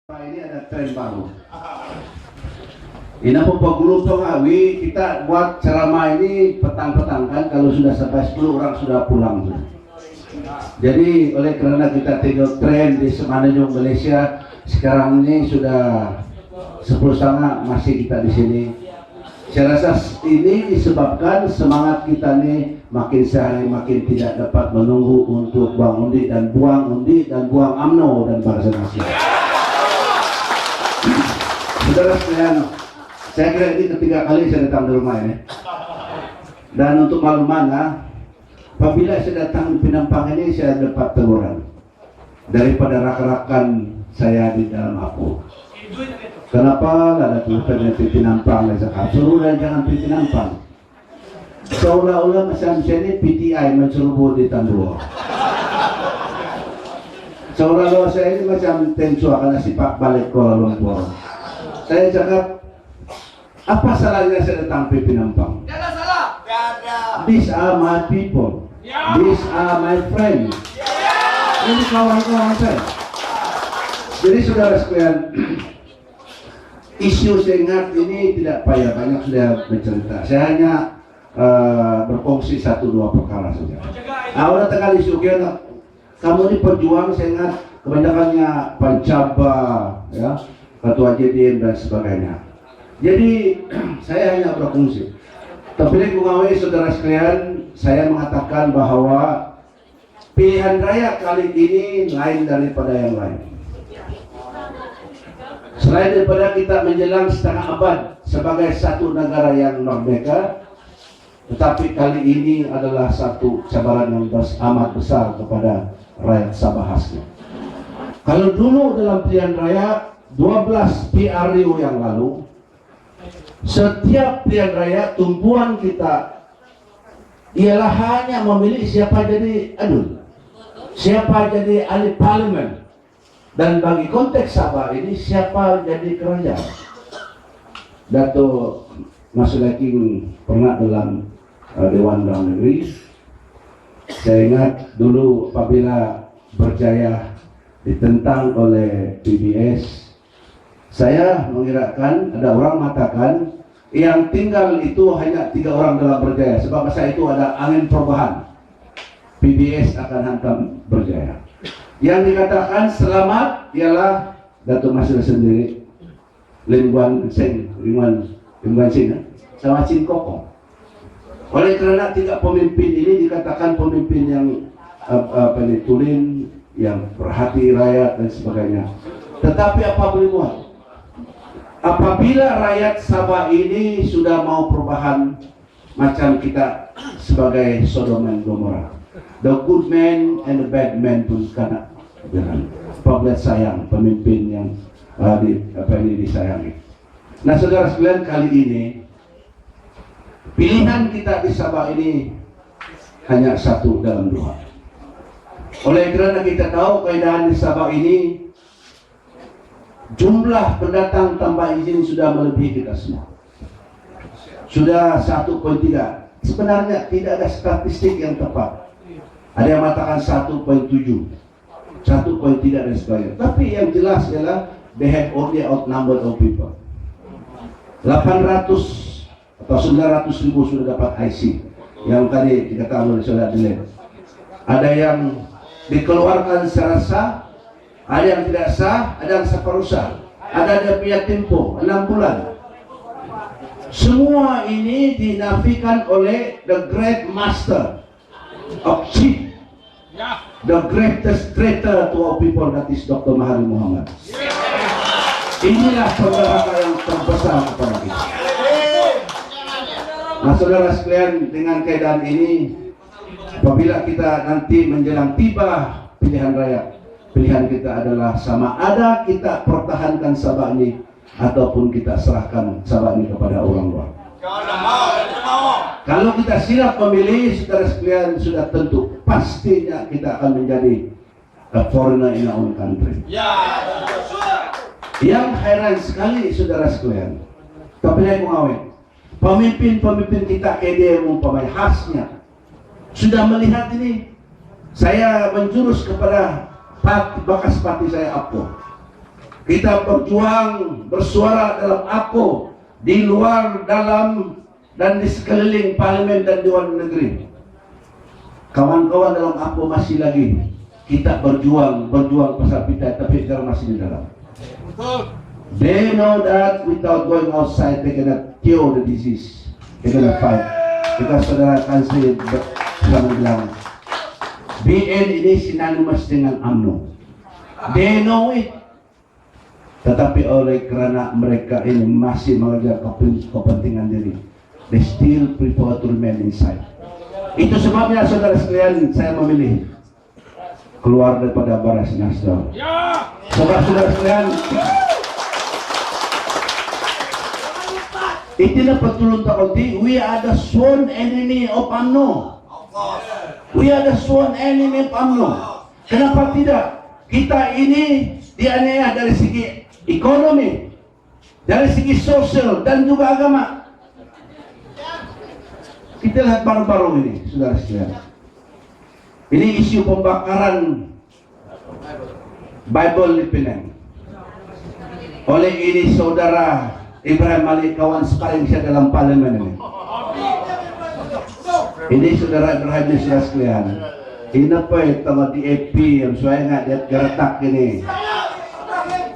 Ini ada tren baru. Ini apa guru pengawi kita buat ceramah ini petang-petang kan, kalau sudah sampai 10 orang sudah pulang. Jadi oleh karena kita tengok tren di semenanjung Malaysia sekarang ini sudah 10.30 masih kita di sini. Saya rasa ini disebabkan semangat kita nih makin sehari makin tidak dapat menunggu untuk buang undi dan buang UMNO dan Barisan Nasional. Saudara sekalian, saya kira ini ketiga kali saya datang di rumah ini. Dan untuk malam mana, apabila saya datang di Penampang ini, saya dapat teguran daripada rakan-rakan saya di dalam aku. Kenapa ada tulisan di Penampang? Saya kata, suruh dan jangan di Penampang. Seolah-olah macam saya ini PTI menceroboh di Tanduo. Seolah-olah saya ini macam Tensua karena sifat balik Kuala Lumpur. Saya cakap, apa salahnya saya datang ke Penampang? Tidak ada salah. These are my people. These are my friends. Ini kawan-kawan saya. Jadi saudara sekalian, isu saya ingat ini tidak payah, banyak sudah bercerita. Saya hanya berfungsi 1-2 perkara saja. Awalnya tengah isu kamu ini perjuang, saya ingat kebanyakannya Pancaba, ya, Ketua JDM dan sebagainya. Jadi saya hanya berfungsi. Tapi mengawali saudara sekalian, saya mengatakan bahwa pilihan raya kali ini lain daripada yang lain. Selain daripada kita menjelang setengah abad sebagai satu negara yang merdeka, tetapi kali ini adalah satu cabaran yang amat besar kepada rakyat Sabah khasnya. Kalau dulu dalam pilihan raya 12 PRU yang lalu, setiap pilihan raya tumpuan kita ialah hanya memilih siapa jadi siapa jadi ahli parlemen, dan bagi konteks Sabah ini siapa jadi kerajaan. Dato' Masulaking pernah dalam Dewan Dalam Negeri. Saya ingat dulu apabila Berjaya ditentang oleh PBS, saya mengirakan ada orang mengatakan yang tinggal itu hanya 3 orang dalam Berjaya, sebab masa itu ada angin perubahan, PBS akan hantam Berjaya. Yang dikatakan selamat ialah Dato' Masud sendiri, Lim Guan Sing sama Chin Kokong. Oleh karena 3 pemimpin ini dikatakan pemimpin yang tulin, yang perhati rakyat dan sebagainya. Tetapi apa boleh buat? Apabila rakyat Sabah ini sudah mau perubahan, macam kita sebagai Sodom dan Gomora, the good man and the bad man pun kena jalan. Public sayang pemimpin yang disayangi. Nah saudara sekalian, kali ini pilihan kita di Sabah ini hanya 1 dalam 2. Oleh karena kita tahu keadaan di Sabah ini, jumlah pendatang tanpa izin sudah melebihi kita semua. Sudah 1.3. Sebenarnya tidak ada statistik yang tepat. Ada yang mengatakan 1.7, 1.3 dan sebagainya. Tapi yang jelas adalah they have only outnumbered of people. 800 atau 900 ribu sudah dapat IC yang tadi dikatakan oleh saudara Dilek. Ada yang dikeluarkan secara sah, ada yang tidak sah, ada yang separuh sah, ada yang punya tempo 6 bulan. Semua ini dinafikan oleh the great master of chief, the greatest traitor to our people, that is Dr. Mahathir Mohamad. Inilah penderaka yang terbesar kepada kita. Nah saudara sekalian, dengan keadaan ini, apabila kita nanti menjelang tiba pilihan raya, pilihan kita adalah sama ada kita pertahankan Sabah ini ataupun kita serahkan Sabah ini kepada orang luar. Kalau kita siap memilih, saudara sekalian, sudah tentu pastinya kita akan menjadi a foreigner in our own country. Yang heran sekali saudara sekalian, tapi saya mengawin pemimpin-pemimpin kita KDM umpamanya khasnya sudah melihat ini. Saya menjurus kepada bekas parti saya Abdo. Kita berjuang, bersuara dalam APO, di luar, dalam, dan di sekeliling parlemen dan dewan negeri. Kawan-kawan dalam APO masih lagi. Kita berjuang pasal kita, tapi sekarang masih di dalam. They know that without going outside, they cannot cure the disease. They cannot fight. Because saudara Kansri sudah bilang, BN ini synonymous dengan UMNO. They know it. Tetapi oleh kerana mereka ini masih mengejar kepentingan diri, they still prefer to remain inside. Itu sebabnya saudara sekalian, saya memilih keluar daripada Baras Nasdem. Sebab saudara sekalian, itulah petulun takonti, we are the sworn enemy of UMNO. We are the sworn enemy of UMNO. Kenapa tidak? Kita ini dianiaya dari segi ekonomi, dari segi sosial, dan juga agama. Kita lihat baru-baru ini, saudara sekalian. Ini isu pembakaran Bible di Penang. Oleh ini saudara Ibrahim Malik, kawan sparring saya dalam parlemen ini. Ini saudara Ibrahim ini, saudara sekalian. Ini apa tengah DAP yang saya ingat dia geretak ini.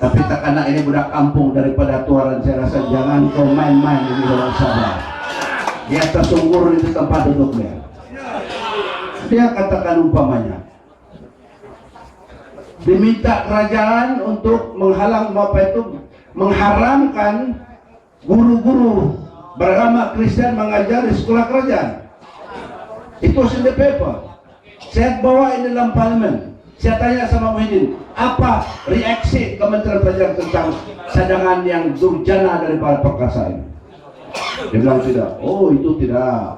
Tapi tak kena ini budak kampung daripada tuaran, saya rasa jangan kau main-main ini dalam Sabah. Di atas sunggur itu tempat duduknya. Dia katakan umpamanya, diminta kerajaan untuk mengharamkan guru-guru beragama Kristen mengajar di sekolah kerajaan. Itu in the paper. Saya bawa ini dalam parlemen. Saya tanya sama Muhyiddin, apa reaksi Kementerian Perdagangan tentang cadangan yang durjana daripada perkasa ini? Dia bilang tidak. Oh, itu tidak.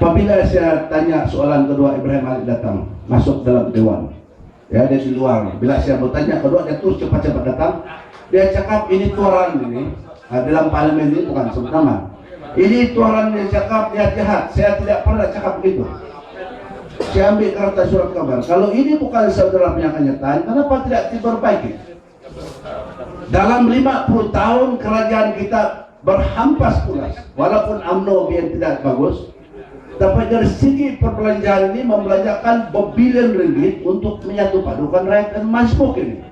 Apabila saya tanya soalan kedua, Ibrahim Malik datang masuk dalam dewan. Ya, dia di luar. Bila saya mau tanya kedua, dia terus cepat-cepat datang. Dia cakap ini tuaran ini dalam parlemen ini bukan sama. Ini tuaran dia cakap dia jahat. Saya tidak pernah cakap begitu. Saya ambil kertas surat kabar. Kalau ini bukan saudara punya kenyataan, kenapa tidak diperbaiki? Dalam 50 tahun kerajaan kita berhampas pulas. Walaupun UMNO yang tidak bagus, tapi dari segi perbelanjaan ini membelanjakan berbilion ringgit untuk menyatu padukan rakyat dan majmuk ini.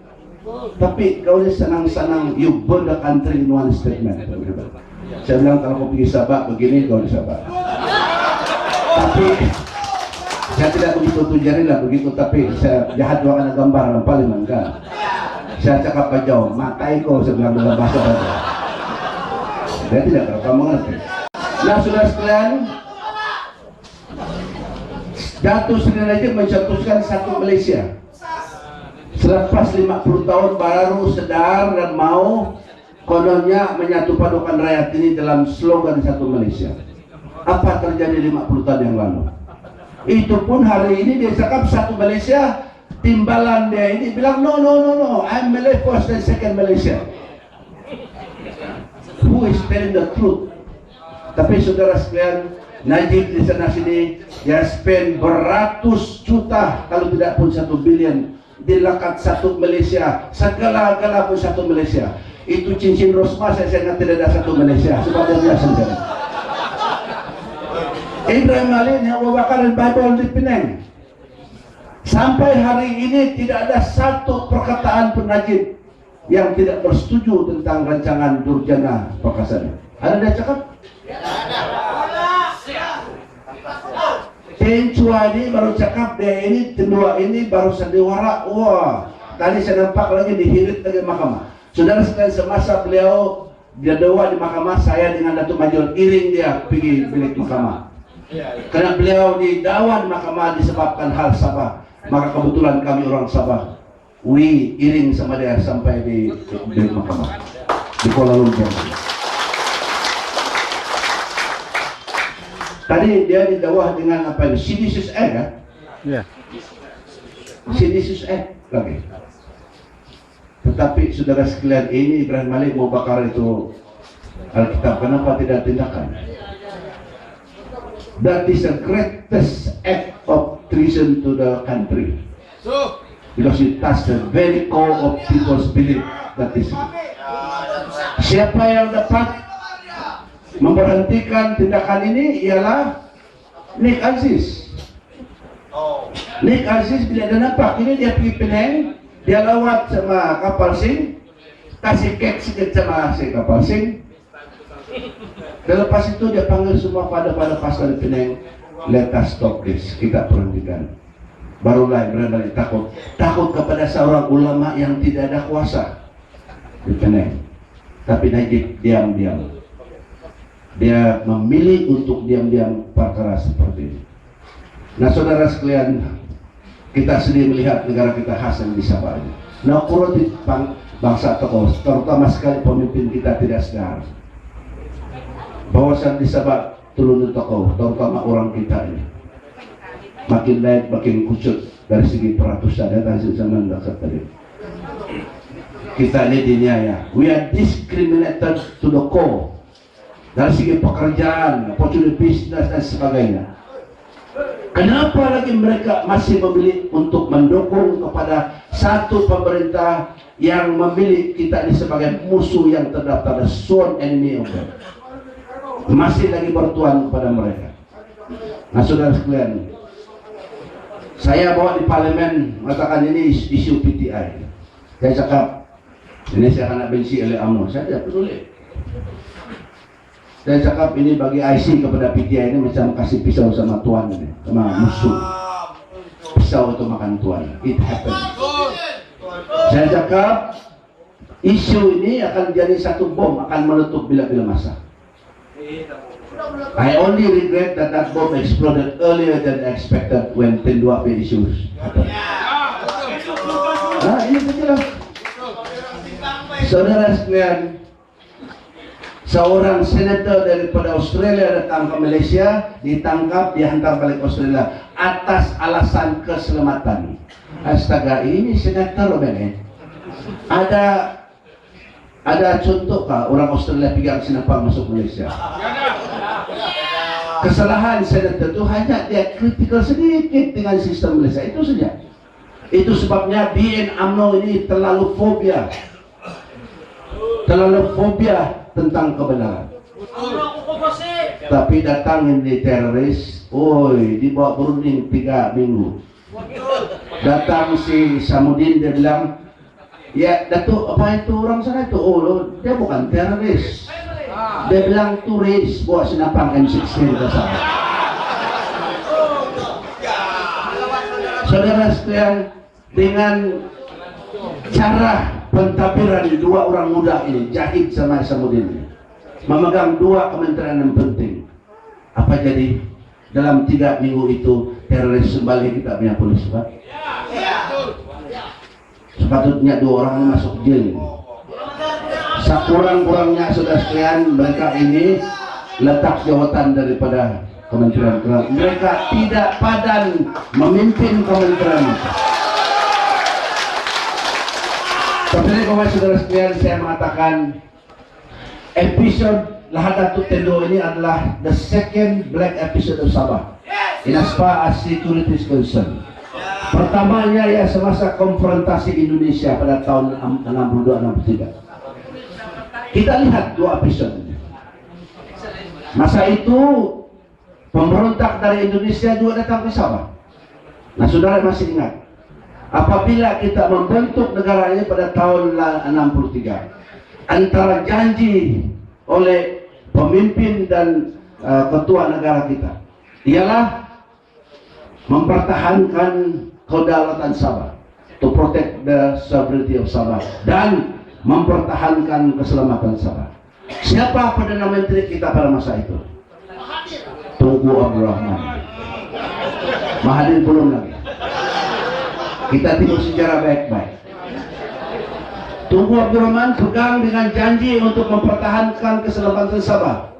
Tapi kau ini senang-senang, you burn the country in one statement. Saya bilang kalau kau pergi Sabah begini, kau di Sabah. Tapi saya tidak begitu tujarilah begitu, tapi saya jahat juga karena gambar dalam parlemen kan. Saya cakap kajau, matai kau, saya bilang dalam bahasa Batak. Dia tidak berapa mengerti. Nah, saudara sekalian, Datuk Seri Najib mencetuskan satu Malaysia. Selepas 50 tahun baru sedar dan mau kononnya menyatu padukan rakyat ini dalam slogan satu Malaysia. Apa terjadi 50 tahun yang lalu? Itu pun hari ini dia cakap satu Malaysia, timbalan dia ini bilang no, I'm Malay first and second Malaysia. Who is telling the truth? Tapi saudara sekalian, Najib di sana sini dia spend beratus juta, kalau tidak pun 1 bilion dilakat satu Malaysia, segala-gala pun satu Malaysia. Itu cincin Rosmah saya ingat tidak ada satu Malaysia, sebab dia biasa sendiri. Ibrahim Malik yang membakar Bible di Penang. Sampai hari ini tidak ada satu perkataan pun Najib yang tidak bersetuju tentang rancangan durjana perkasa ini. Ada dia cakap? Tencua ini baru cakap dia ini, tendua ini baru sandiwara. Wah, tadi saya nampak lagi dihirit lagi mahkamah. Saudara sekalian, semasa beliau dia dewa di mahkamah, saya dengan Datuk Majul iring dia pergi bilik mahkamah. Karena beliau didakwa di mahkamah disebabkan hal Sabah, maka kebetulan kami orang Sabah, we iring sama dia sampai di mahkamah di Kuala Lumpur. Tadi dia didakwa dengan apa ini? Seditious Act kan? Ya. Seditious Act lagi. Tetapi saudara sekalian, ini Ibrahim Malik mau bakar itu Alkitab. Kenapa tidak tindakan? That is the greatest act of treason to the country. because it touched the very core of people's belief that is. Siapa yang dapat memberhentikan tindakan ini ialah Nick Aziz. Nick Aziz bila dia nampak ini, dia pergi Penang, dia lawat sama kapal Sing, kasih kek sikit sama si kapal Sing. Dan lepas itu dia panggil semua pada pasal di Penang, let us stop this, kita berhentikan. Barulah benar-benar takut kepada seorang ulama yang tidak ada kuasa di Penang. Tapi Najib diam-diam, dia memilih untuk diam-diam perkara seperti ini. Nah saudara sekalian, kita sendiri melihat negara kita Hasan di Sabah ini. Nah kurang bangsa tokoh, terutama sekali pemimpin kita tidak sadar bahwasan di Sabah turun tokoh, terutama orang kita ini makin naik, makin kusut dari segi peratusan dan hasil zaman dasar tadi. Kita ini diniaya, we are discriminated to the core dari segi pekerjaan, opportunity business dan sebagainya. Kenapa lagi mereka masih memilih untuk mendukung kepada satu pemerintah yang memilih kita ini sebagai musuh yang terdaftar, the sworn enemy of them? Masih lagi bertuan kepada mereka. Nah saudara sekalian, saya bawa di parlemen mengatakan ini isu PTI. Saya cakap, ini saya akan benci oleh UMNO, saya tidak peduli. Saya cakap ini bagi IC kepada PTI ini macam kasih pisau sama tuan ini, sama musuh. Pisau itu makan tuan. It happens. Saya cakap isu ini akan jadi satu bom, akan meletup bila-bila masa. I only regret that bomb exploded earlier than expected when 10/12 issues happened. Nah ini sajalah. Saudara sekalian, seorang senator daripada Australia datang ke Malaysia, ditangkap, dihantar balik Australia atas alasan keselamatan. Astaga, ini senator benar. Ada contoh kah orang Australia pegang senapang masuk Malaysia? Kesalahan senator itu hanya dia kritikal sedikit dengan sistem Malaysia, itu saja. Itu sebabnya BN UMNO ini terlalu fobia tentang kebenaran. Tapi datang ini teroris, oi, dibawa berunding 3 minggu. Datang si Samudin, dia bilang, ya Datuk, apa itu orang sana itu? Oh, dia bukan teroris. Dia bilang turis, bawa senapang M16 ke sana. Saudara sekalian, dengan cara pentadbiran dua orang muda ini, Jahid sama Samudin, memegang 2 kementerian yang penting. Apa jadi? Dalam 3 minggu itu teroris kembali kita punya polisi, Pak. Sepatutnya 2 orang ini masuk jail. Sekurang-kurangnya saudara sekalian, mereka ini letak jawatan daripada kementerian. Mereka tidak padan memimpin kementerian. Tapi kalau saudara sekalian, saya mengatakan episode Lahadatul Tendo ini adalah the second black episode of Sabah in as far as security is concerned. Pertamanya ya semasa konfrontasi Indonesia pada tahun 62-63. Kita lihat 2 episode. Masa itu pemberontak dari Indonesia juga datang ke Sabah. Nah saudara masih ingat, apabila kita membentuk negara ini pada tahun 63, antara janji oleh pemimpin dan ketua negara kita ialah mempertahankan kedaulatan Sabah, to protect the sovereignty of Sabah, dan mempertahankan keselamatan Sabah. Siapa Perdana Menteri kita pada masa itu? Tunku Abdul Rahman. Mahathir belum lagi. Kita tengok sejarah baik-baik. Tunku Abdul Rahman pegang dengan janji untuk mempertahankan keselamatan Sabah.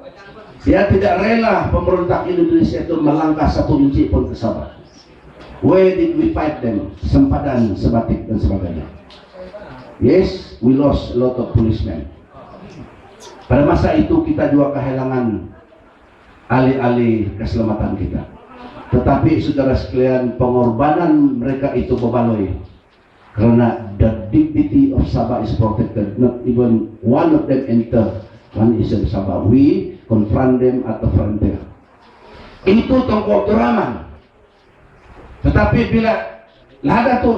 Dia tidak rela pemberontak Indonesia itu melangkah 1 inci pun ke Sabah. Where did we fight them? Sempadan, Sebatik dan sebagainya. Yes, we lost a lot of policemen. Pada masa itu kita juga kehilangan ahli-ahli keselamatan kita. Tetapi saudara sekalian, pengorbanan mereka itu berbaloi Karena the dignity of Sabah is protected. Not even one of them enter one is in Sabah. We confront them at the frontier. Itu Tengku Abdul Rahman. Tetapi bila lada itu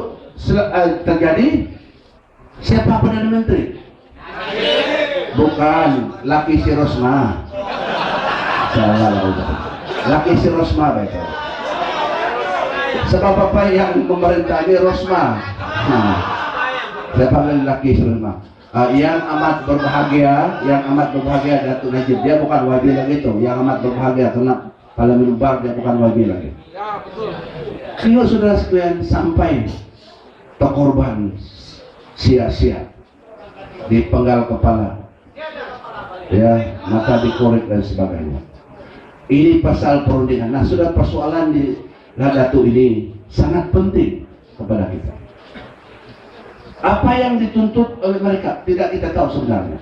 terjadi, siapa Perdana Menteri? Bukan, laki si Rosma. Salah udah. Laki si Rosma betul. Sebab apa yang memerintah ini Rosma. Nah, saya panggil laki si Rosma. Yang amat berbahagia Datuk Najib. Dia bukan wabi lagi itu. Yang amat berbahagia karena Parlemen Bar dia bukan wabi lagi. Kalau saudara sekalian sampai terkorban sia-sia dipenggal kepala, ya maka dikorek dan sebagainya. Ini pasal perundingan. Nah, sudah persoalan di Ladatu ini sangat penting kepada kita. Apa yang dituntut oleh mereka tidak kita tahu sebenarnya.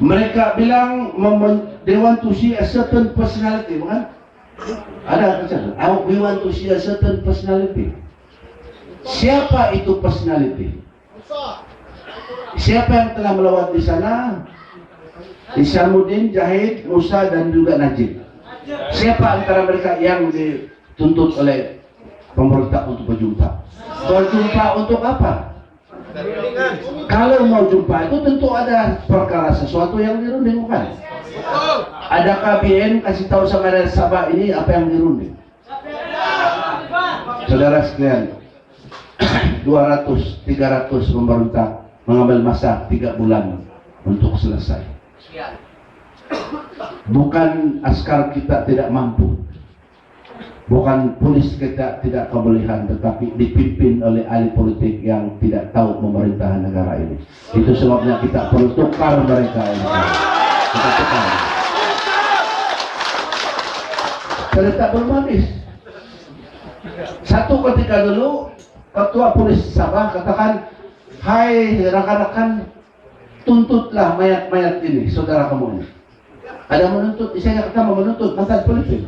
Mereka bilang they want to see a certain personality, bukan? Ada kata, we want to see a certain personality. Siapa itu personality? Siapa yang telah melawat di sana? Isamuddin, Jahid, Musa dan juga Najib. Siapa antara mereka yang dituntut oleh pemerintah untuk berjumpa? Berjumpa untuk apa? Kalau mau jumpa itu tentu ada perkara sesuatu yang dirunding, bukan? Adakah BN kasih tahu sama dari Sabah ini apa yang dirunding? Saudara sekalian, 200, 300 pemerintah mengambil masa 3 bulan untuk selesai. Bukan askar kita tidak mampu, bukan polis kita tidak kebolehan, tetapi dipimpin oleh ahli politik yang tidak tahu pemerintahan negara ini. Itu sebabnya kita perlu tukar mereka ini. Kita tukar. Cerita bermanis. Satu ketika dulu Ketua Polis Sabah katakan, hai rekan-rekan, tuntutlah mayat-mayat ini, saudara kamu ini. Ada menuntut, saya kata mau menuntut mantan politik.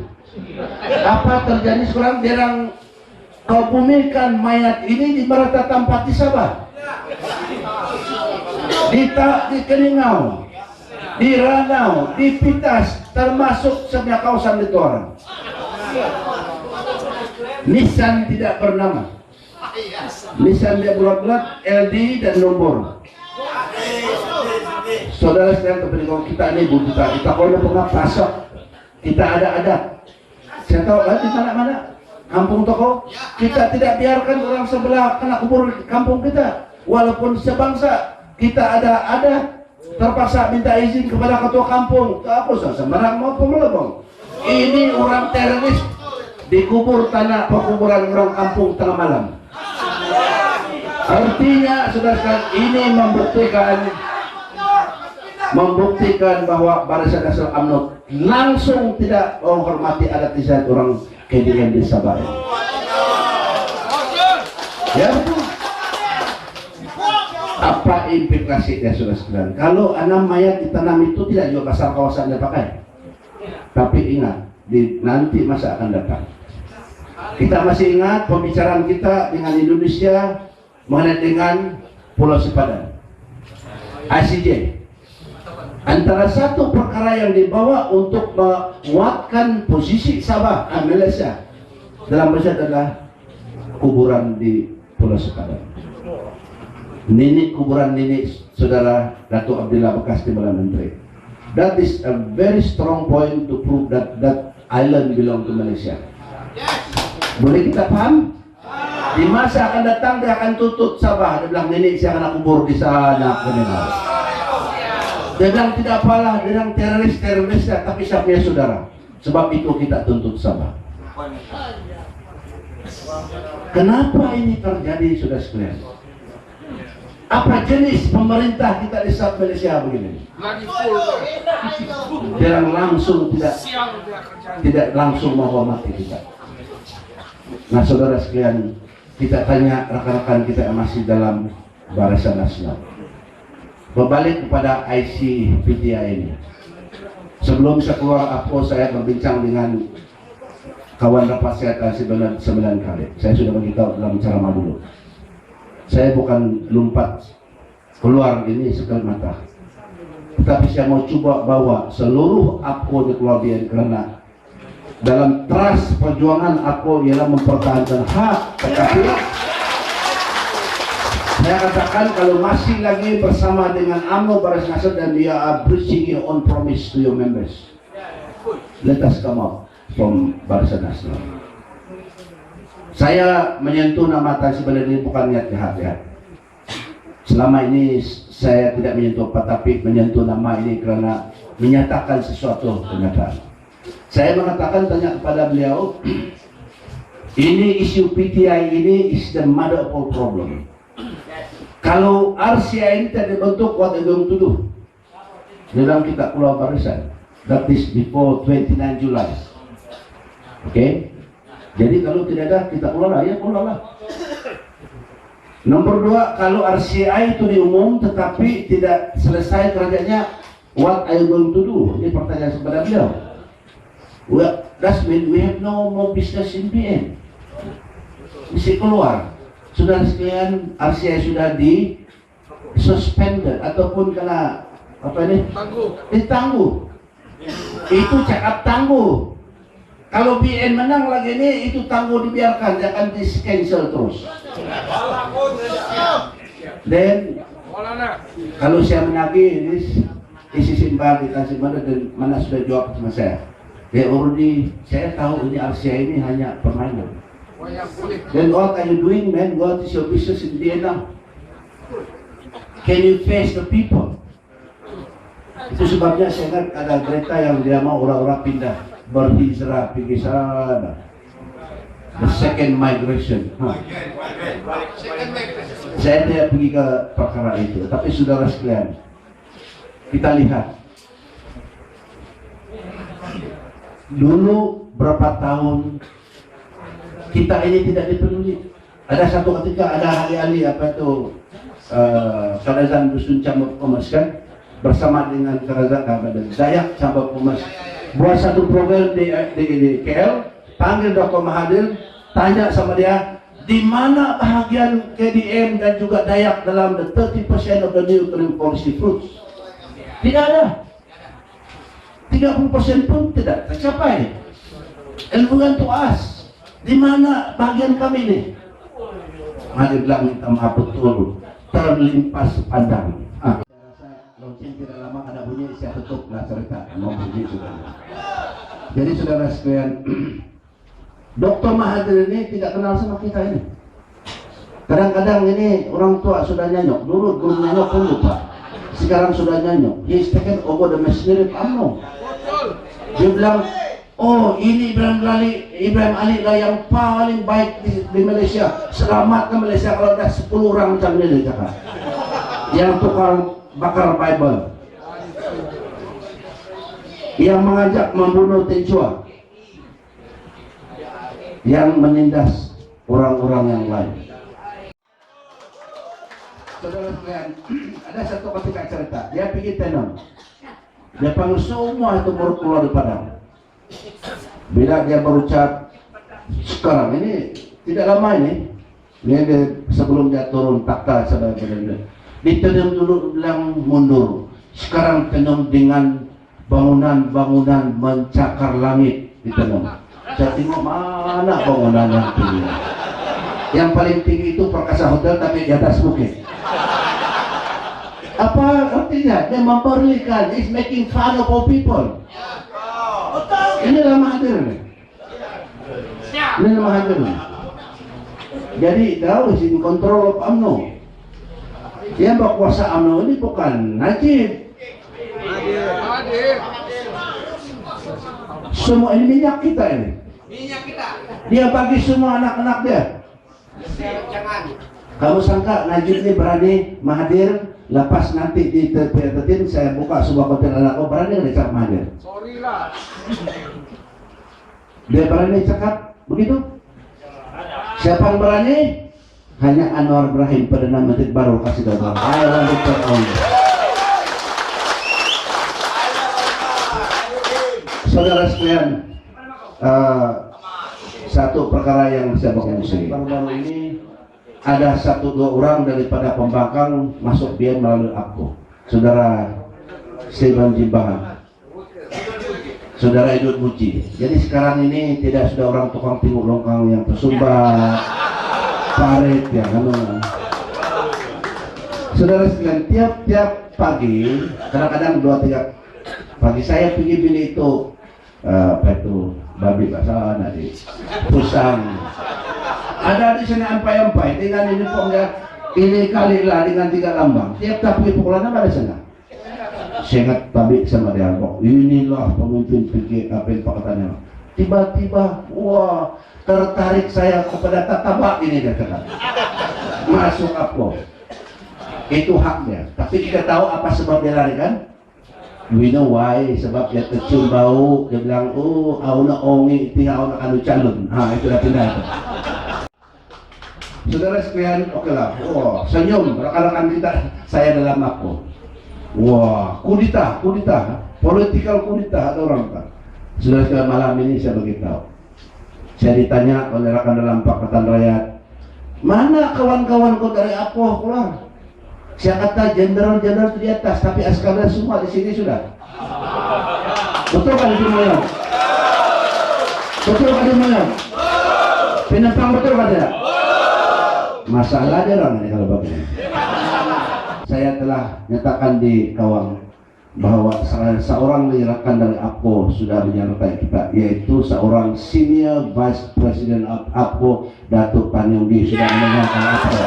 Apa terjadi sekarang? Derang kau bumikan mayat ini di Merata Tampat di Sabah, di Keningau, di Ranau, di Pitas, termasuk sebenarnya kawasan itu orang. Nisan tidak bernama, nisan dia bulat-bulat, LD dan nomor. Saudara sekalian, tapi kalau kita ini kita kalau pernah pasok, kita ada. Saya tahu di mana-mana kampung toko, kita tidak biarkan orang sebelah kena kubur kampung kita. Walaupun sebangsa, kita ada terpaksa minta izin kepada ketua kampung. Aku sembarang mau pemelebong. Ini orang teroris dikubur tanah pekuburan orang kampung tengah malam. Artinya saudara, ini membuktikan bahwa Barisan Nasional UMNO langsung tidak menghormati adat istiadat orang KDM di Sabah. Ya betul. Apa implikasinya saudara sekalian? Kalau anak mayat ditanam itu tidak juga pasal kawasan dipakai. Tapi ingat, nanti masa akan datang. Kita masih ingat pembicaraan kita dengan Indonesia mengenai dengan Pulau Sipadan, ICJ. Antara satu perkara yang dibawa untuk menguatkan posisi Sabah, Malaysia dalam Malaysia adalah kuburan di Pulau Sipadan. Kuburan nenek saudara Datuk Abdillah bekas Timbalan Menteri. That is a very strong point to prove that island belong to Malaysia. Boleh kita paham? Di masa akan datang dia akan tutup Sabah. Dia bilang nenek saya akan kubur di sana. Dia bilang tidak apalah, dia bilang teroris tapi siapnya saudara. Sebab itu kita tuntut Sabah. Kenapa ini terjadi sudah sekalian? Apa jenis pemerintah kita di Sabah Malaysia begini? Dia langsung tidak langsung menghormati kita. Nah saudara sekalian, kita tanya rekan-rekan kita yang masih dalam Barisan Nasional. Berbalik kepada ICPTI ini. Sebelum saya keluar APO, saya berbincang dengan kawan rapat saya kasih 9 kali. Saya sudah beritahu dalam ceramah dulu. Saya bukan lompat keluar ini sekali mata. Tetapi saya mau coba bawa seluruh APCO di Pulau Bian, karena dalam trust perjuangan APCO ialah mempertahankan hak PKP. Saya katakan kalau masih lagi bersama dengan UMNO Barisan Nasional dan dia are breaching your own promise to your members. Let us come out from Barisan Nasional. Saya menyentuh nama Tan Sri Balai ini bukan niat jahat. Selama ini saya tidak menyentuh apa, tapi menyentuh nama ini karena menyatakan sesuatu kenyataan. Saya mengatakan tanya kepada beliau, ini isu PTI ini is the mother of all problem. Kalau RCI ini tidak dibentuk, what are you going to do? Dalam kita keluar barisan, that is before 29 July. Oke? Jadi kalau tidak ada, kita keluar, ya keluarlah. Nomor 2, kalau RCI itu diumum tetapi tidak selesai kerjanya, what are you going to do? Ini pertanyaan kepada beliau. Well, that means we have no more business in PN. Mesti keluar. Sudah sekalian, RCI sudah di suspended ataupun kena apa ini? Ditangguh. Itu cakap tangguh. Kalau BN menang lagi ini, itu tangguh dibiarkan, jangan di cancel terus. Dan kalau saya menagih ini isi simpan dikasih mana sudah jawab sama saya. Ya already saya tahu ini RCI ini hanya permainan. Then what are you doing, man? What is your business in Vietnam? Can you face the people? Itu sebabnya saya ingat ada kereta yang dia mau orang-orang pindah berhijrah pergi sana. The second migration. Saya tidak pergi ke perkara itu, tapi saudara sekalian, kita lihat dulu berapa tahun kita ini tidak dipenuhi. Ada satu ketika ada ahli-ahli apa itu kerajaan Dusun Campur Komas kan bersama dengan kerajaan Dayak Campur Komas buat satu program di KL, panggil Dr. Mahathir, tanya sama dia di mana bahagian KDM dan juga Dayak dalam the 30% of the new economic policy fruits. Tidak ada. 30% pun tidak tercapai. And bukan to us. Di mana bagian kami ini? Mahathir bilang minta maaf betul, terlimpas pandang. Saya rasa launching tidak lama ada bunyi, saya tutup lah cerita. Mau bunyi sudah. Jadi saudara sekalian, Dr. Mahathir ini tidak kenal sama kita ini. Kadang-kadang ini orang tua sudah nyanyok, dulu belum nyanyok pun lupa. Sekarang sudah nyanyok. He is taken over the machinery of UMNO. Dia bilang, oh ini Ibrahim Ali lah yang paling baik di Malaysia. Selamatkan Malaysia kalau ada 10 orang macam ini cakap. Yang tukang bakar Bible, yang mengajak membunuh Tin Chua, yang menindas orang-orang yang lain. Saudara sekalian, ada satu ketika cerita, dia pergi tenun, dia panggil semua itu murid keluar di padang. Bila dia berucap, sekarang ini tidak lama ini sebelum dia turun takhta sebagai pemimpin, ditenun dulu bilang mundur. Sekarang tenun dengan bangunan-bangunan mencakar langit ditenun. Saya tengok mana bangunan yang tinggi. Yang paling tinggi itu Perkasa Hotel tapi di atas bukit. Apa artinya? Dia memperlihatkan, is making fun of all people. Inilah Mahathir. Inilah Mahathir. Jadi tahu sih kontrol of UMNO. Yang berkuasa UMNO ini bukan Najib. Semua ini minyak kita ini. Minyak kita. Dia bagi semua anak-anak dia. Jangan. Kamu sangka Najib ini berani Mahathir lepas nanti di tetin saya buka sebuah hotel anak kau berani nggak cakap Mahathir? Sorry lah. Dia berani cakap begitu? Siapa yang berani? Hanya Anwar Ibrahim, Perdana Menteri baru kasih tahu. I want to tell you. Saudara sekalian, satu perkara yang saya berfungsi. Baru-baru ini ada 1-2 orang daripada pembangkang masuk dia melalui aku. Saudara Stephen Jimbahan, Saudara Edward Muji. Jadi sekarang ini tidak sudah orang tukang tengok longkang yang tersumbat, parit ya kan. Saudara sekalian, tiap-tiap pagi, kadang-kadang 2-3 pagi saya pergi beli itu apa itu babi bahasa nanti pusang. Ada di sana ampai-ampai dengan ini pokoknya ini kali lah dengan 3 lambang. Tiap-tiap pukulan apa di sana? Saya ingat tabik sama dia kok. Inilah pemimpin pikir apa yang pakatanya. Tiba-tiba, wah tertarik saya kepada tatabak ini dia kata. Masuk apa? Itu haknya. Tapi kita tahu apa sebab dia lari kan? We know why. Sebab dia kecium bau. Dia bilang, oh, aku nak ongi, tinggal aku nak anu calon. Itu dah pindah itu. Saudara sekalian, oke lah. Wah, senyum. Rekan-rekan kita, saya dalam aku. Wah, kudita. Political kudita ada orang tak. Saudara sekalian, malam ini saya beritahu. Saya ditanya oleh rekan dalam Pakatan Rakyat, mana kawan-kawan kau dari Apoh keluar? Saya kata jenderal-jenderal di atas, tapi askara semua di sini sudah. Betul kan itu malam? Betul kan itu malam? Penempang betul kan tidak? Masalah dia orang ini kalau begini. Saya telah nyatakan di Kawang bahwa seorang rekan dari APO sudah menyertai kita, yaitu seorang senior vice president APO, Datuk Panyongdi sudah menyertai APO.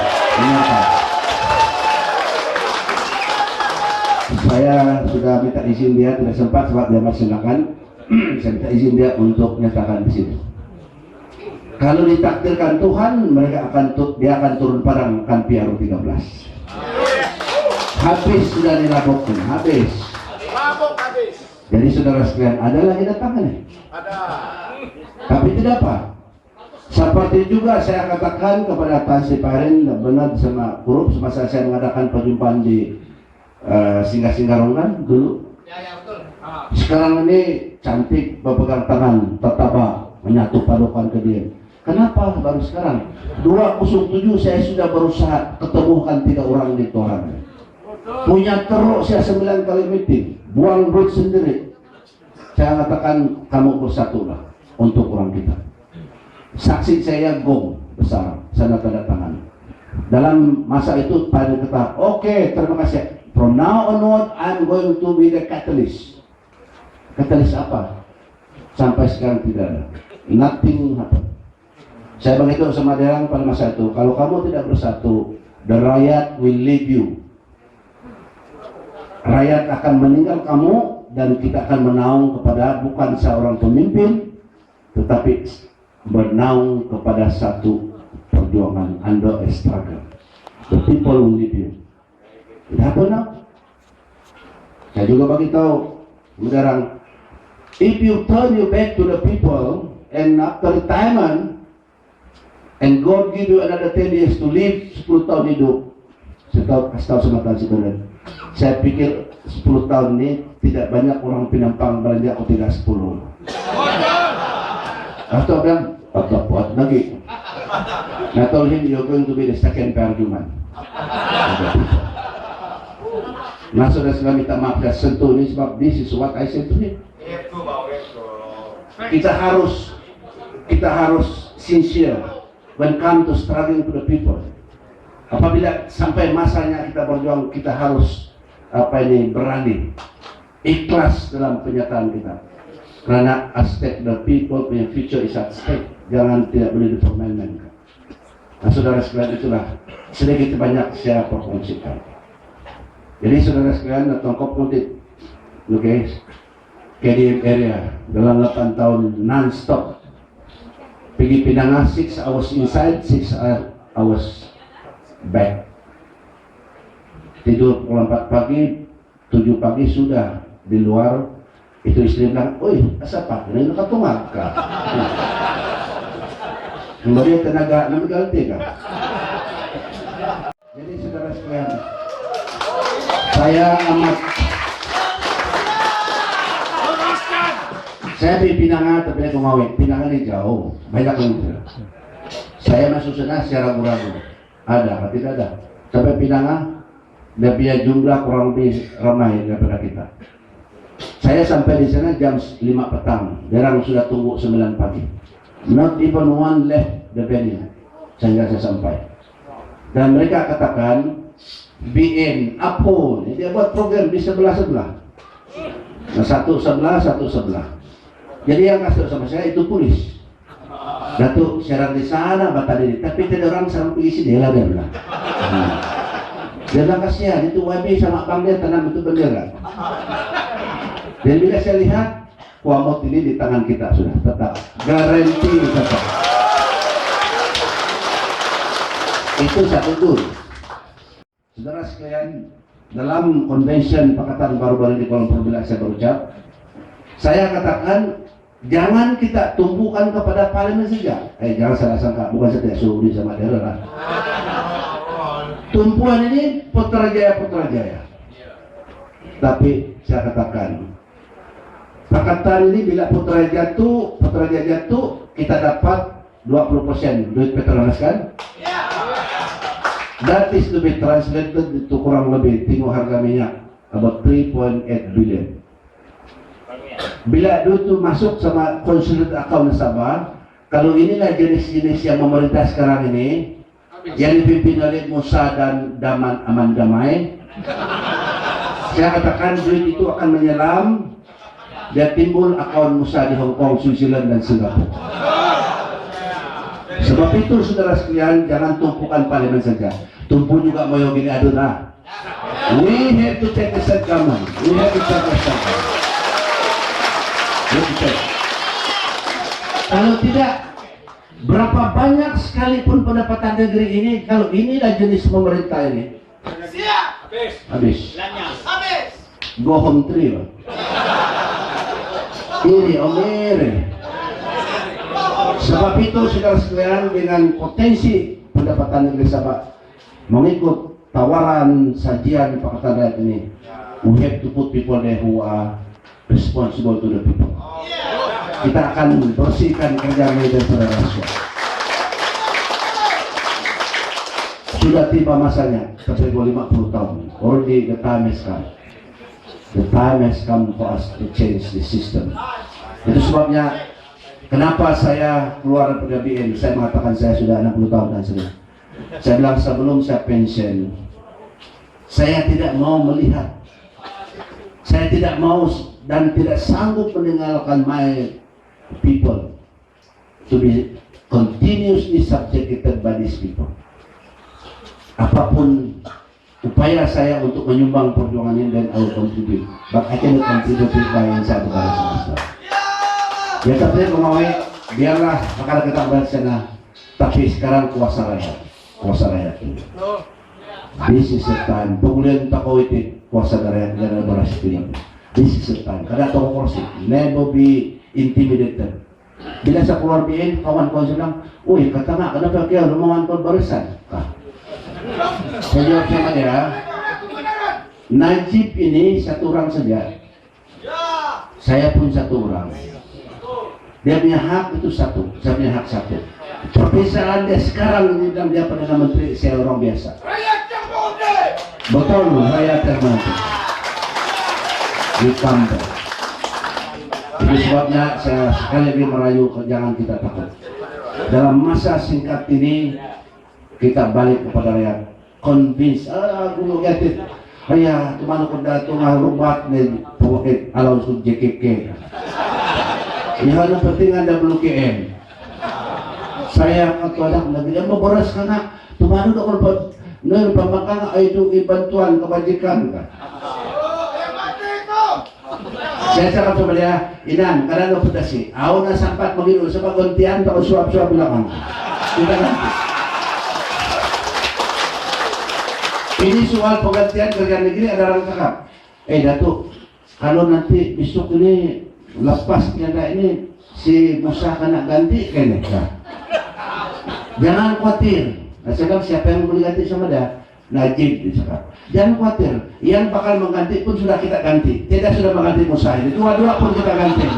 Saya sudah minta izin dia, tidak sempat sebab dia masih silakan. Saya minta izin dia untuk menyatakan di sini. Kalau ditakdirkan Tuhan, dia akan turun padang kan PRU 13. Habis sudah dilaporkan, habis. Jadi saudara sekalian, ada lagi datang nih? Ada. Tapi tidak apa. Seperti juga saya katakan kepada Tan Siparin dan benar sama Kurup semasa saya mengadakan perjumpaan di singgah-singgah Rongan dulu. Ya, betul. Sekarang ini cantik berpegang tangan, tertabak, menyatu padukan ke dia. Kenapa baru sekarang? 207 saya sudah berusaha ketemukan 3 orang di Toran. Punya teruk saya 9 kali meeting, buang duit sendiri. Saya katakan kamu bersatulah untuk orang kita. Saksi saya gong besar, sana tanda tangan. Dalam masa itu pada kata, oke, terima kasih. From now onward, I'm going to be the catalyst. Catalyst apa? Sampai sekarang tidak ada. Nothing happen. Saya beritahu sama dia pada masa itu, kalau kamu tidak bersatu, the rakyat will leave you. Rakyat akan meninggal kamu dan kita akan menaung kepada bukan seorang pemimpin, tetapi bernaung kepada satu perjuangan under a struggle. The people will leave you. Tidak benar. Saya juga bagi tahu, mengarang, if you turn your back to the people and after retirement and God give you another 10 years to live, 10 tahun hidup, saya kasih tahu sama Tan Siparin, saya pikir 10 tahun ini tidak banyak orang Penampang belanja atau tidak 10. Atau bilang, atau buat lagi. I told him you're going to be the second perjuman. Nah, saudara sekalian minta maaf saya sentuh ini sebab this is what I said to him. Kita harus sincere when come to struggling to the people. Apabila sampai masanya kita berjuang, kita harus berani, ikhlas dalam penyataan kita. Karena aspek the people punya future is at stake. Jangan tidak boleh dipermainkan. Nah, saudara sekalian, itulah sedikit banyak saya promosikan. Jadi saudara sekalian, datang kompetitif, oke, KDM area dalam 8 tahun non-stop. Pergi Pinang 6 hours inside, 6 hours back. Tidur pukul 4 pagi, 7 pagi sudah di luar. Itu istri bilang, oi, asapa, ini nakatungag ka. Kemudian tenaga ganti ka. Jadi saudara sekalian, saya amat Saya di Pinanga tapi aku mau Pinanga ini jauh, banyak yang saya masuk sana secara ragu-ragu. Ada, tidak ada. Sampai Pinanga, dia punya jumlah kurang lebih ramai daripada kita. Saya sampai di sana jam 5 petang, orang sudah tunggu 9 pagi. Not even one left the venue, sehingga saya sampai. Dan mereka katakan, BN, Apo, dia buat program di sebelah-sebelah. Nah, satu sebelah. Jadi yang kasih sama saya itu polis. Datuk siaran di sana bata diri, tapi tidak orang sama pergi sini lah dia bilang. Dia bilang kasihan itu YB sama bang dia tanam itu bendera. Dan bila saya lihat Kuamot ini di tangan kita sudah tetap garanti tetap. Itu satu tool. Saudara sekalian, dalam konvensi Pakatan baru-baru di Kuala Lumpur bila saya berucap, saya katakan jangan kita tumpukan kepada parlemen saja. Jangan salah sangka, bukan saya tidak suruh sama daerah. Tumpuan ini Putrajaya. Tapi saya katakan, Pakatan ini bila Putrajaya jatuh, kita dapat 20% duit Petronas kan? That is to be translated itu kurang lebih tengok harga minyak about 3.8 billion. Bila duit itu masuk sama consolidated account nasabah, kalau inilah jenis-jenis yang memerintah sekarang ini, yang dipimpin oleh Musa dan Aman Damai, saya katakan duit itu akan menyelam, dia timbul akun Musa di Hong Kong, Switzerland dan Singapura. Sebab itu saudara sekalian, jangan tumpukan parlemen saja, tumpu juga moyo gini aduna. We have to take a set government. We have to take a set government. Kalau tidak, berapa banyak sekalipun pendapatan negeri ini, kalau inilah jenis pemerintah ini, habis. Go home tree, Pak. Ini omere. Sebab itu saudara sekalian, dengan potensi pendapatan negeri Sabah mengikut tawaran sajian Pakatan Rakyat ini, we have to put people there who are responsible to the people. Kita akan bersihkan kerja media saudara. Sudah tiba masanya, sampai 50 tahun. Already the time has come. The time has come for us to change the system. Itu sebabnya kenapa saya keluar dari PBN. Saya mengatakan saya sudah 60 tahun dan sudah. Saya bilang sebelum saya pensiun, saya tidak mau melihat, saya tidak mau dan tidak sanggup meninggalkan my people to be continuously subjected by these people. Apapun upaya saya untuk menyumbang perjuangan ini, dan I will contribute, but I cannot contribute by yang saya kepada semesta. Ya tapi mengawai, biarlah makanya kita berada sana, tapi sekarang kuasa rakyat ini. This is the time. Pemulihan takawiti kuasa rakyat dan beras pilih. This is the time. Kada tahu kursi, never be intimidated. Bila sa keluar BN, kawan-kawan bilang, uy, kata nga, kenapa kaya lumawan ko barisan? Saya jawab sama dia, Najib ini satu orang saja. Saya pun satu orang. Dia punya hak itu satu, saya punya hak satu. Perbedaan dia sekarang ini bilang dia Perdana Menteri, saya orang biasa. Betul, rakyat yang mati. Ditambah. Itu sebabnya saya sekali lagi merayu, jangan kita takut. Dalam masa singkat ini kita balik kepada rakyat, convince, gunung gatit, ayah, kemana ko dato nga rubat ni pukit, alaw sa JKK. Ihan ang patingan WKM. Saya katuadak, nabilang mo, boras ka na, tumano na ko pa, ngayon, pamakang ay ito ibantuan, kabajikan ka. Saya cakap sama dia, Inan, karena lo pedasi, ako na sampat mag-ino, sa paguntian, tako suap-suap belakang. Kita nanti. Ini soal penggantian kerja negeri ada orang cakap, Datuk, kalau nanti besok ini lepas tiada ini si Musa kena ganti kayaknya. Jangan khawatir. Nah, saya siapa yang boleh ganti sama dia? Najib dicakap. Jangan khawatir. Yang bakal mengganti pun sudah kita ganti. Tidak sudah mengganti Musa ini. Dua-dua pun kita ganti.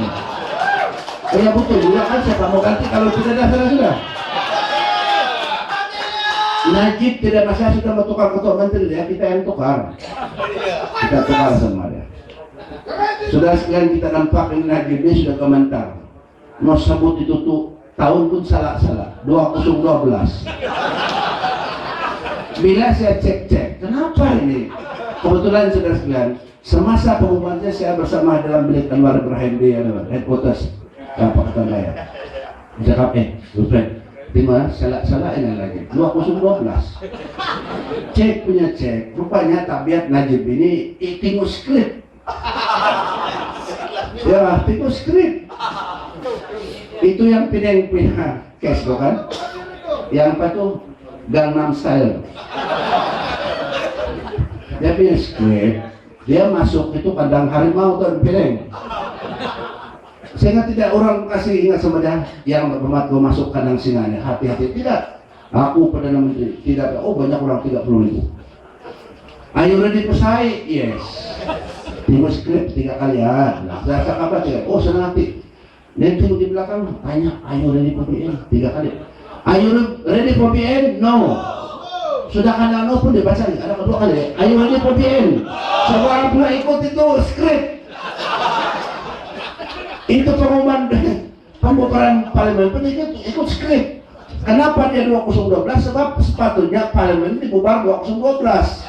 Oh ya betul juga kan, siapa mau ganti kalau tidak ada sudah. Najib tidak masalah sudah mau tukar ketua menteri ya, kita yang tukar. Kita tukar sama dia. Sudah sekalian kita nampak ini Najib ini sudah komentar. Mau sebut itu tuh tahun pun salah-salah 2012. Bila saya cek-cek, kenapa ini? Kebetulan sudah sekalian, semasa pengumumannya saya bersama dalam bilik Anwar Ibrahim di headquarters Pakatan Raya. Cakap Wilfred, dimana salah ini lagi 2012. Cek punya cek, rupanya tabiat Najib ini tengok skrip. Ya, tengok skrip. Itu yang pindah cash kan? Yang apa tuh? Gangnam Style. Dia punya skrip, dia masuk itu kandang harimau tuh pilih. Sehingga tidak orang kasih ingat sama dia yang berhormat gue masuk kandang singanya, hati-hati. Tidak, aku Perdana Menteri tidak. Oh banyak orang 30.000. Are you ready to say? Yes. Tengok skrip 3 kali ya. Saya cakap apa cakap? Oh senang hati. Dan tengok di belakang tanya, are you ready for PN? 3 kali. Are you ready for PN? No. Sudah kandang no pun dibaca ada kedua kali. Are you ready for PN? Semua orang pernah ikut itu skrip. Itu pengumuman pembubaran parlemen pun ikut skrip. Kenapa dia 2012? Sebab sepatutnya parlemen dibubar 2012.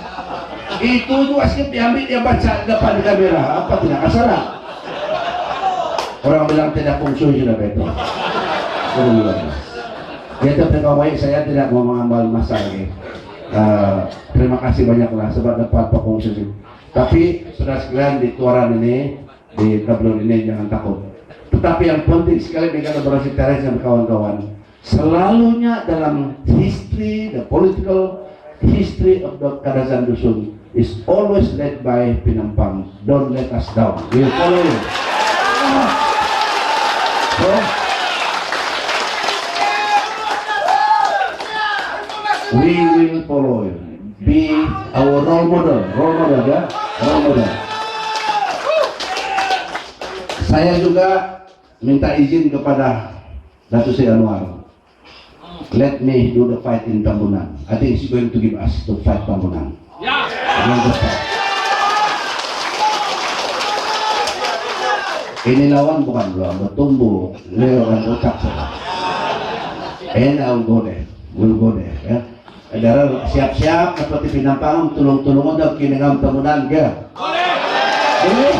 Itu juga skrip diambil, dia baca depan kamera. Apa tidak salah? Orang bilang tidak fungsi sudah betul. Kita pegawai saya tidak mau mengambil masa lagi. Terima kasih banyaklah sebab dapat fungsi. Tapi sudah sekalian di tuaran ini, di tabloid ini jangan takut. Tetapi yang penting sekali dengan operasi Teres dan kawan-kawan, selalunya dalam history, the political history of the Kadazan Dusun is always led by Penampang. Don't let us down. We will follow you. So, we will follow you. Be our role model ya, role model. Saya juga minta izin kepada Datuk Seri Anwar. Let me do the fight in Tambunan. I think he's going to give us the fight Tambunan. Yeah. Ini lawan bukan lawan bertumbuh, lawan ucap saja. And I'll go there. We'll go there. Ya. Saudara siap-siap seperti Penampang, tulung-tulung untuk kinegam Tambunan ya. Boleh.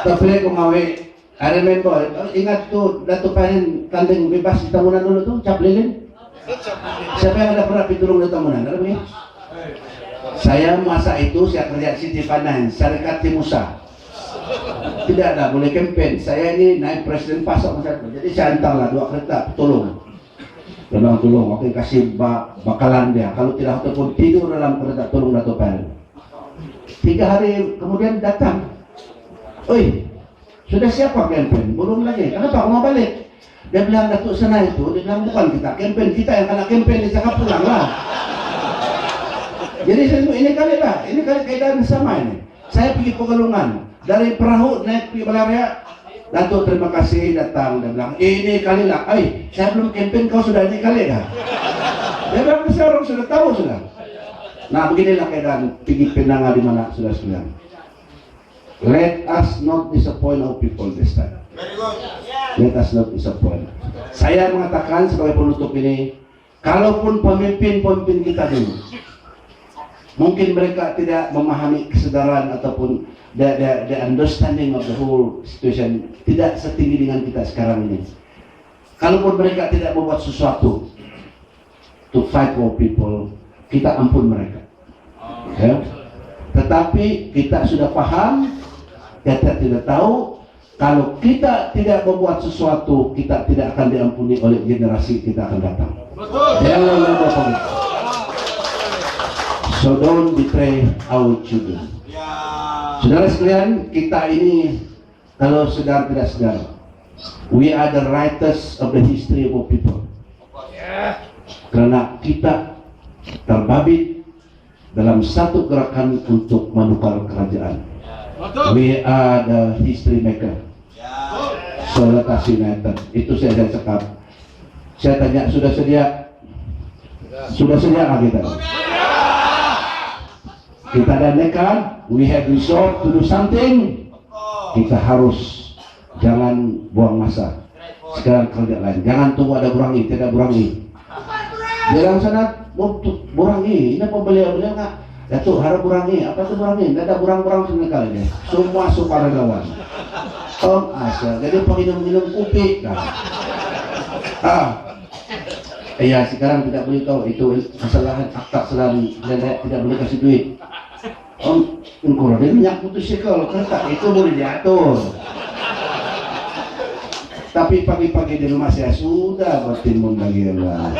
Tapi kung ngawi, I remember, ingat tuh, Dato' Pahin kandeng bebas di Tambunan dulu tuh, Cap Lilin. Siapa yang ada pernah pitulung di Tambunan? Ada begini? Saya masa itu, saya kerja City Finance, Syarikat Timusa. Tidak ada, boleh campaign. Saya ini naik Presiden Pasok masa itu. Jadi saya hantarlah 2 kereta, tolong. Oke, kasih bakalan dia. Kalau tidak, ataupun tidur dalam kereta, tolong Dato' Pahin. 3 hari kemudian datang. Oi, sudah siapa campaign? Belum lagi. Kenapa mau balik? Dia bilang Datuk sana itu, dia bilang bukan kita campaign, kita yang kena campaign, dia cakap pulang lah. Jadi saya ini kali keadaan sama ini. Saya pergi Pegalungan, dari perahu naik ke Balaria. Datuk terima kasih datang, dia bilang ini kali lah. Saya belum campaign, kau sudah ini kali dah. Dia bilang saya orang sudah tahu sudah. Nah beginilah keadaan pergi Penanga di mana sudah sekalian. Let us not disappoint our people this time. Let us not disappoint. Saya mengatakan sebagai penutup ini, kalaupun pemimpin-pemimpin kita dulu, mungkin mereka tidak memahami kesadaran ataupun the understanding of the whole situation, tidak setinggi dengan kita sekarang ini. Kalaupun mereka tidak membuat sesuatu to fight for people, kita ampun mereka. Ya? Tetapi kita sudah paham, kita tidak tahu, kalau kita tidak membuat sesuatu, kita tidak akan diampuni oleh generasi kita akan datang. Jangan lupa begitu. So don't betray our children. Saudara sekalian, kita ini kalau sedar tidak sedar, we are the writers of the history of our people. Karena kita terbabit dalam satu gerakan untuk menukar kerajaan. We are the history maker. Solidaritas United. Itu saya cakap. Saya tanya, sudah sedia? Sudah sedia nggak kita? Kita ada nekat. We have resolved to do something. Kita harus, jangan buang masa. Sekarang kerja lain. Jangan tunggu ada burangi, tidak burangi. Dalam sana burangi. Ini pembelian nggak? Datuk harap burangi. Apa itu burangi? Tidak ada burang-burang sekali ini. Semua sukarelawan. Tom asal. Jadi penginum-minum kopi. Ya sekarang tidak boleh tahu itu kesalahan akta selalu dan tidak boleh kasih duit. Kalau dia minyak motosikal kereta itu boleh diatur. Tapi pagi-pagi di rumah saya sudah bertimbun bagi Allah.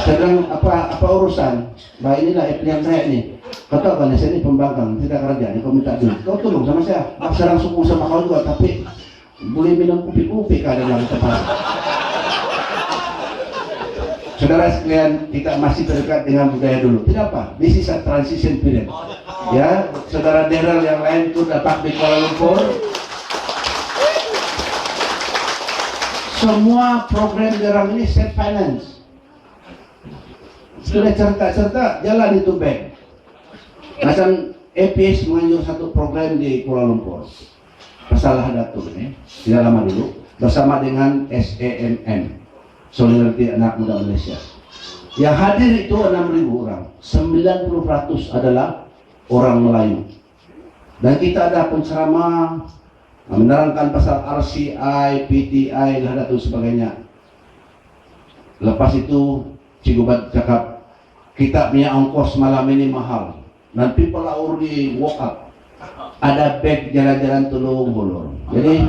Sedang apa urusan? Bah inilah yang saya ini. Kata kan saya ini pembangkang, tidak kerja, kau minta duit. Kau tolong sama saya. Aku sedang suku sama kau juga, tapi boleh minum kopi-kopi keadaan yang tepat. Saudara sekalian, kita masih terikat dengan budaya dulu. Tidak apa, this is a transition period. Ya, saudara Daryl yang lain pun dapat di Kuala Lumpur. Semua program derang ini self finance. Sudah cerita jalan itu bank. Macam APS menganjur satu program di Kuala Lumpur. Masalah Datuk ini tidak lama dulu bersama dengan SAMM. Solidarity Anak Muda Malaysia. Yang hadir itu 6.000 orang. 90% adalah orang Melayu. Dan kita ada penceramah menerangkan pasal RCI, PTI, dan sebagainya. Lepas itu Cigubat cakap, kita punya ongkos malam ini mahal. Nanti people already walk up. Ada bag jalan-jalan tolong bolong. Jadi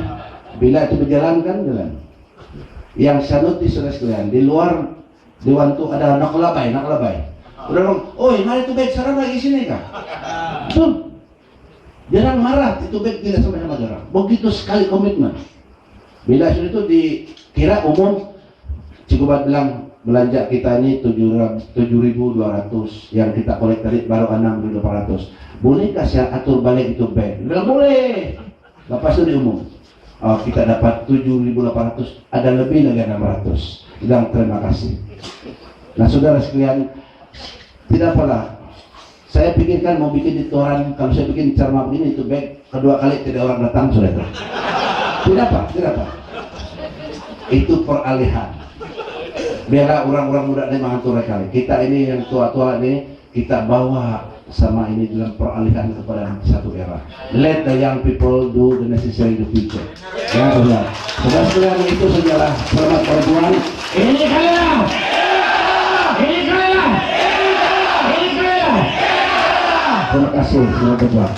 bila itu berjalan kan jalan. Yang saya notis saudara sekalian, di luar dewan itu ada nak labai. Udah dong, oi mari itu beg sarang lagi sini kah? Betul. Jarang marah, itu beg tidak sama-sama jarang. Begitu sekali komitmen. Bila sudah itu dikira umum, Cigubat bilang belanja kita ini 7.200, yang kita kolek tadi baru 6.800. Bolehkah saya atur balik itu beg? Bilang boleh. Lepas itu diumum. Kita dapat 7.800, ada lebih lagi 600. Bilang terima kasih. Nah saudara sekalian, tidak apalah. Saya pikirkan mau bikin di toran, kalau saya bikin ceramah begini itu baik, kedua kali tidak orang datang sudah itu. Tidak apa. Itu peralihan. Biarlah orang-orang muda ini mengatur kali. Kita ini yang tua-tua ini kita bawa sama ini dalam peralihan kepada satu era. Let the young people do the necessary in the future. Ya benar. Saudara-saudara, itu sajalah. Selamat perjuangan. Ini kalian. Terima kasih. Selamat berjuang.